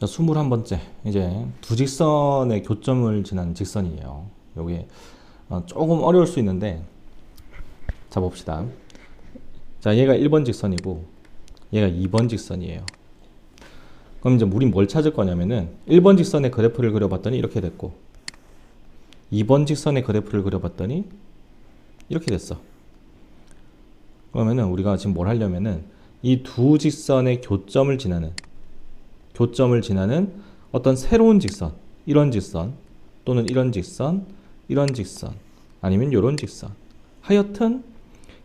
21번째 이제 두 직선의 교점을 지난 직선이에요. 여기 조금 어려울 수 있는데 자 봅시다. 자 얘가 1번 직선이고 얘가 2번 직선이에요. 그럼 이제 우린 뭘 찾을 거냐면은 1번 직선의 그래프를 그려봤더니 이렇게 됐고 2번 직선의 그래프를 그려봤더니 이렇게 됐어. 그러면은 우리가 지금 뭘 하려면은 이 두 직선의 교점을 지나는 어떤 새로운 직선, 이런 직선 또는 이런 직선, 이런 직선 아니면 이런 직선, 하여튼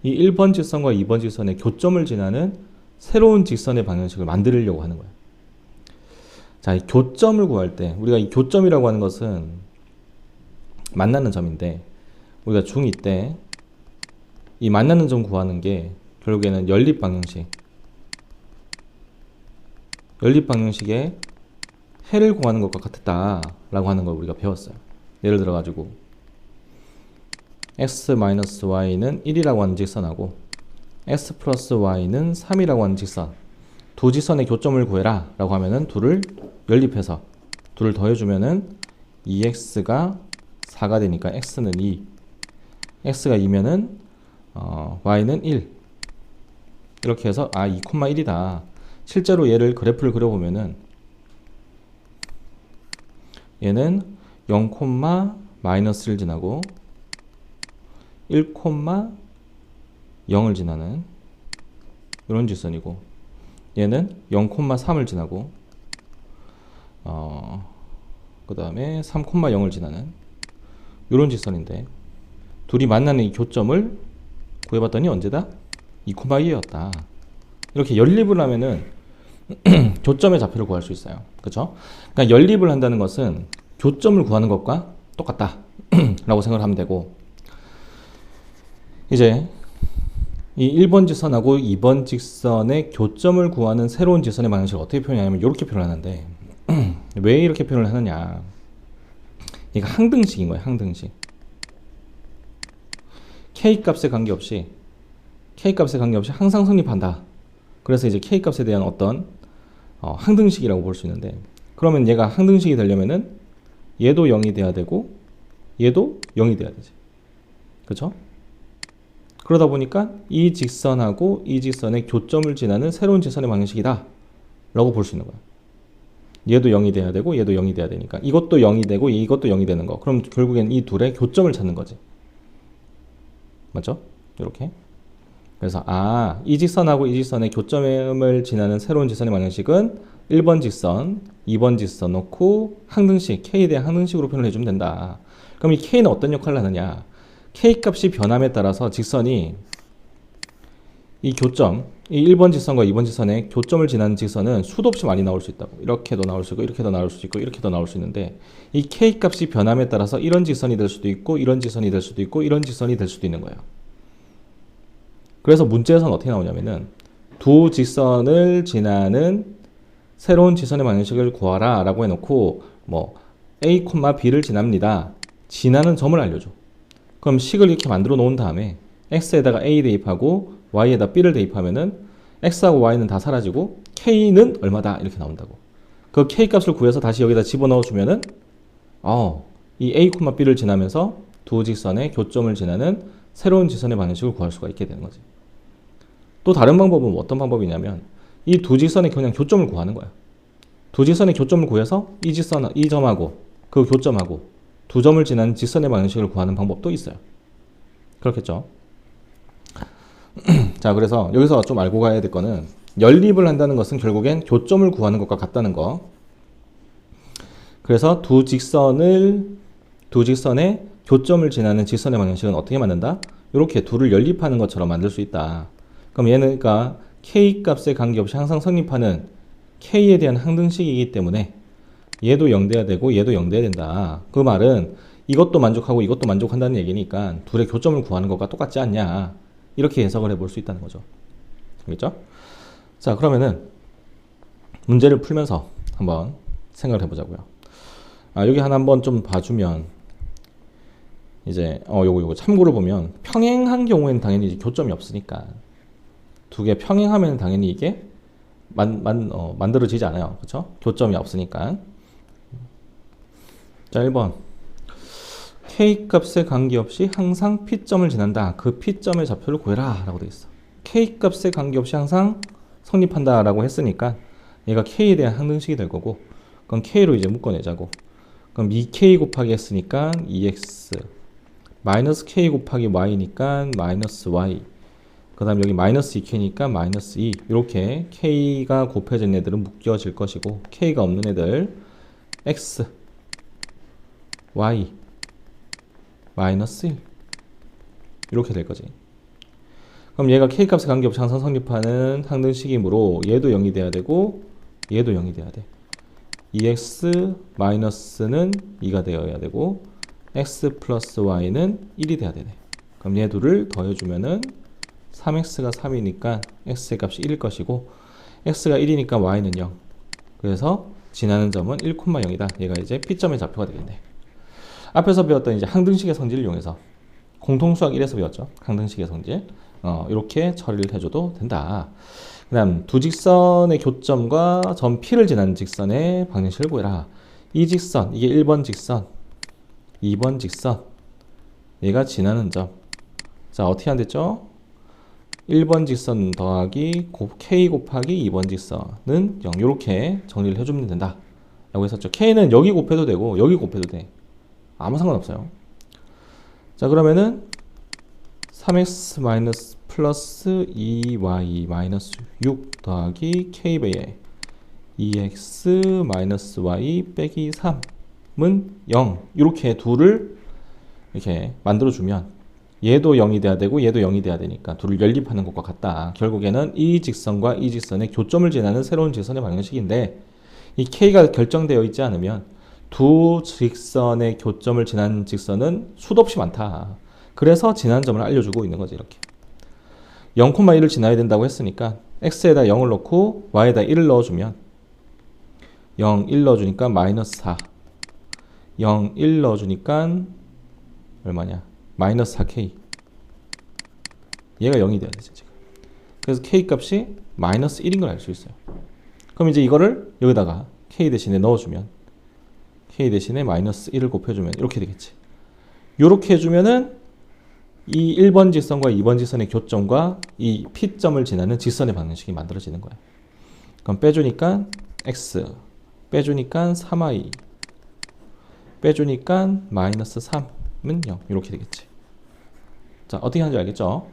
이 1번 직선과 2번 직선의 교점을 지나는 새로운 직선의 방정식을 만들려고 하는 거야. 자, 이 교점을 구할 때 우리가 이 교점이라고 하는 것은 만나는 점인데 우리가 중2 때 이 만나는 점 구하는 게 결국에는 연립방정식의 해를 구하는 것과 같았다라고 하는 걸 우리가 배웠어요. 예를 들어 가지고 x-y는 1이라고 하는 직선하고 x 플러스 y는 3이라고 하는 직선, 두 직선의 교점을 구해라 라고 하면은 둘을 연립해서 둘을 더해주면은 2x가 4가 되니까 x는 2, x가 2면은 y는 1 이렇게 해서 2,1이다. 실제로 얘를 그래프를 그려보면은 얘는 0, 마이너스를 지나고 1, 0을 지나는 이런 직선이고 얘는 0, 3을 지나고 그 다음에 3, 0을 지나는 이런 직선인데 둘이 만나는 이 교점을 구해봤더니 언제다? 2,2였다. 이렇게 연립을 하면은 교점의 좌표를 구할 수 있어요. 그렇죠? 그러니까 연립을 한다는 것은 교점을 구하는 것과 똑같다 라고 생각을 하면 되고, 이제 이 1번 직선하고 2번 직선의 교점을 구하는 새로운 직선의 방정식을 어떻게 표현하냐면 이렇게 표현하는데 왜 이렇게 표현을 하느냐, 이게 항등식인 거예요. 항등식. K값에 관계없이 항상 성립한다. 그래서 이제 K값에 대한 어떤 항등식이라고 볼 수 있는데, 그러면 얘가 항등식이 되려면은 얘도 0이 돼야 되고 얘도 0이 돼야 되지. 그렇죠? 그러다 보니까 이 직선하고 이 직선의 교점을 지나는 새로운 직선의 방정식이다 라고 볼 수 있는 거야. 얘도 0이 돼야 되고 얘도 0이 돼야 되니까 이것도 0이 되고 이것도 0이 되는 거. 그럼 결국엔 이 둘의 교점을 찾는 거지. 맞죠? 이렇게. 그래서 이 직선하고 이 직선의 교점을 지나는 새로운 직선의 방정식은 1번 직선, 2번 직선 놓고 항등식, K에 대한 항등식으로 표현을 해주면 된다. 그럼 이 K는 어떤 역할을 하느냐? K 값이 변함에 따라서 직선이 이 교점, 이 1번 직선과 2번 직선의 교점을 지나는 직선은 수도 없이 많이 나올 수 있다고. 이렇게도 나올 수 있고 이렇게도 나올 수 있고 이렇게도 나올 수 있는데, 이 K 값이 변함에 따라서 이런 직선이 될 수도 있고 이런 직선이 될 수도 있고 이런 직선이 될 수도 있는 거예요. 그래서 문제에서는 어떻게 나오냐면은 두 직선을 지나는 새로운 직선의 방정식을 구하라 라고 해놓고 뭐 A, B를 지납니다. 지나는 점을 알려줘. 그럼 식을 이렇게 만들어 놓은 다음에 X에다가 A 대입하고 Y에다 B를 대입하면은 X하고 Y는 다 사라지고 K는 얼마다 이렇게 나온다고. 그 K 값을 구해서 다시 여기다 집어넣어 주면은 이 A, B를 지나면서 두 직선의 교점을 지나는 새로운 직선의 방정식을 구할 수가 있게 되는 거지. 또 다른 방법은 어떤 방법이냐면 이 두 직선의 그냥 교점을 구하는 거야. 두 직선의 교점을 구해서 이 점하고 그 교점하고 두 점을 지나는 직선의 방정식을 구하는 방법도 있어요. 그렇겠죠? 자, 그래서 여기서 좀 알고 가야 될 거는 연립을 한다는 것은 결국엔 교점을 구하는 것과 같다는 거. 그래서 두 직선의 교점을 지나는 직선의 방정식은 어떻게 만든다? 이렇게 둘을 연립하는 것처럼 만들 수 있다. 그럼 얘는 그러니까 K 값에 관계없이 항상 성립하는 K에 대한 항등식이기 때문에 얘도 0 돼야 되고 얘도 0 돼야 된다. 그 말은 이것도 만족하고 이것도 만족한다는 얘기니까 둘의 교점을 구하는 것과 똑같지 않냐, 이렇게 해석을 해볼 수 있다는 거죠. 알겠죠? 자, 그러면은 문제를 풀면서 한번 생각을 해보자고요. 여기 하나 한번 좀 봐주면 이제 요거 참고로 보면 평행한 경우에는 당연히 이제 교점이 없으니까 두 개 평행하면 당연히 이게 만들어지지 않아요. 그렇죠? 교점이 없으니까. 자, 1번. K값에 관계없이 항상 P점을 지난다. 그 P점의 좌표를 구해라 라고 되어 있어. K값에 관계없이 항상 성립한다 라고 했으니까 얘가 K에 대한 항등식이 될 거고, 그럼 K로 이제 묶어내자고. 그럼 2K 곱하기 했으니까 2X 마이너스 K 곱하기 Y니까 마이너스 Y, 그 다음 여기 마이너스 2K니까 마이너스 2. 이렇게 K가 곱해진 애들은 묶여질 것이고, K가 없는 애들 X Y 마이너스 1 이렇게 될 거지. 그럼 얘가 K값에 관계없이 항상 성립하는 항등식이므로 얘도 0이 돼야 되고 얘도 0이 돼야 돼. 2x 마이너스는 2가 되어야 되고 x 플러스 y는 1이 돼야 되네. 그럼 얘 둘을 더해주면은 3x가 3이니까 x의 값이 1일 것이고 x가 1이니까 y는 0. 그래서 지나는 점은 1,0이다. 얘가 이제 P점의 좌표가 되겠네. 앞에서 배웠던 이제 항등식의 성질을 이용해서 공통수학 1에서 배웠죠. 항등식의 성질. 이렇게 처리를 해줘도 된다. 그 다음 두 직선의 교점과 점 P를 지나는 직선의 방정식을 구해라. 이 직선, 이게 1번 직선, 2번 직선, 얘가 지나는 점. 자, 어떻게 한댔죠? 1번 직선 더하기 K 곱하기 2번 직선은 0. 이렇게 정리를 해주면 된다 라고 했었죠. K는 여기 곱해도 되고 여기 곱해도 돼. 아무 상관없어요. 자, 그러면은 3x 마이너스 플러스 2y 마이너스 6 더하기 k배의 2x 마이너스 y 빼기 3은 0. 이렇게 둘을 이렇게 만들어주면 얘도 0이 돼야 되고 얘도 0이 돼야 되니까 둘을 연립하는 것과 같다. 결국에는 이 직선과 이 직선의 교점을 지나는 새로운 직선의 방정식인데, 이 k가 결정되어 있지 않으면 두 직선의 교점을 지나는 직선은 수도 없이 많다. 그래서 지나는 점을 알려주고 있는 거지. 이렇게 0,1을 지나야 된다고 했으니까 x에다 0을 넣고 y에다 1을 넣어주면 0, 1 넣어주니까 마이너스 4, 0, 1 넣어주니까 얼마냐? 마이너스 4k. 얘가 0이 돼야 되지 지금. 그래서 k 값이 마이너스 1인 걸 알 수 있어요. 그럼 이제 이거를 여기다가 k 대신에 넣어주면 k 대신에 마이너스 1을 곱해주면 이렇게 되겠지. 이렇게 해주면은 이 1번 직선과 2번 직선의 교점과 이 P점을 지나는 직선의 방정식이 만들어지는 거야. 그럼 빼주니까 x, 빼주니까 3y, 빼주니까 마이너스 3은 0. 이렇게 되겠지. 자, 어떻게 하는지 알겠죠?